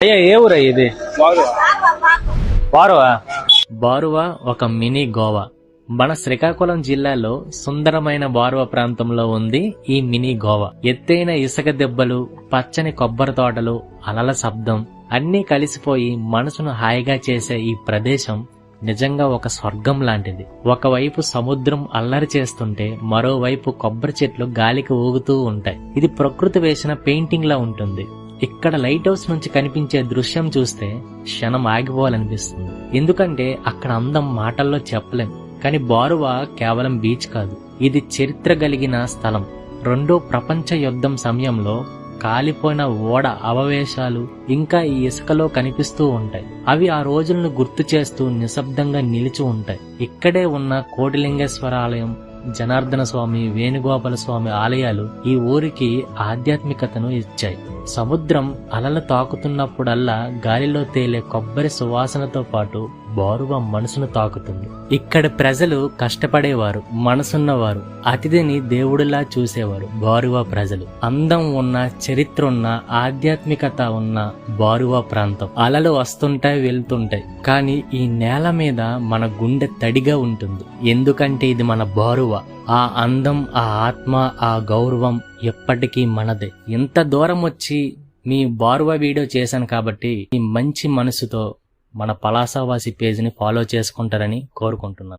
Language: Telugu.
అయ్యా ఏ ఊరా ఇది? బారువా? బారువా ఒక మినీ గోవా. మన శ్రీకాకుళం జిల్లాలో సుందరమైన బారువా ప్రాంతంలో ఉంది ఈ మినీ గోవా. ఎత్తైన ఇసుక దెబ్బలు, పచ్చని కొబ్బరి తోటలు, అలల శబ్దం అన్నీ కలిసిపోయి మనసును హాయిగా చేసే ఈ ప్రదేశం నిజంగా ఒక స్వర్గం లాంటిది. ఒకవైపు సముద్రం అల్లరి చేస్తుంటే మరోవైపు కొబ్బరి చెట్లు గాలికి ఊగుతూ ఉంటాయి. ఇది ప్రకృతి వేసిన పెయింటింగ్ లా ఉంటుంది. ఇక్కడ లైట్ హౌస్ నుంచి కనిపించే దృశ్యం చూస్తే క్షణం ఆగిపోవాలనిపిస్తుంది. ఎందుకంటే అక్కడ అందం మాటల్లో చెప్పలేం. కానీ బారువా కేవలం బీచ్ కాదు, ఇది చరిత్ర కలిగిన స్థలం. రెండో ప్రపంచ యుద్ధం సమయంలో కాలిపోయిన ఓడ అవశేషాలు ఇంకా ఈ ఇసుకలో కనిపిస్తూ ఉంటాయి. అవి ఆ రోజులను గుర్తు చేస్తూ నిశ్శబ్దంగా నిలిచి ఉంటాయి. ఇక్కడే ఉన్న కోటిలింగేశ్వర ఆలయం, జనార్దన స్వామి, వేణుగోపాల స్వామి ఆలయాలు ఈ ఊరికి ఆధ్యాత్మికతను ఇచ్చాయి. సముద్రం అలలు తాకుతున్నప్పుడల్లా గాలిలో తేలే కొబ్బరి సువాసనతో పాటు బారువా మనసును తాకుతుంది. ఇక్కడి ప్రజలు కష్టపడేవారు, మనసున్నవారు, అతిథిని దేవుడిలా చూసేవారు. బారువా ప్రజలు అందం ఉన్న, చరిత్ర ఉన్న, ఆధ్యాత్మికత ఉన్న బారువా ప్రాంతం. అలలు వస్తుంటాయి, వెళ్తుంటాయి, కానీ ఈ నేల మీద మన గుండె తడిగా ఉంటుంది. ఎందుకంటే ఇది మన బారువా. ఆ అందం, ఆ ఆత్మ, ఆ గౌరవం ఎప్పటికీ మనదే. ఎంత దూరం వచ్చి మీ బారువా వీడియో చేశాను కాబట్టి ఈ మంచి మనసుతో మన పలాసవాసి పేజ్ని ఫాలో చేసుకుంటారని కోరుకుంటున్నాను.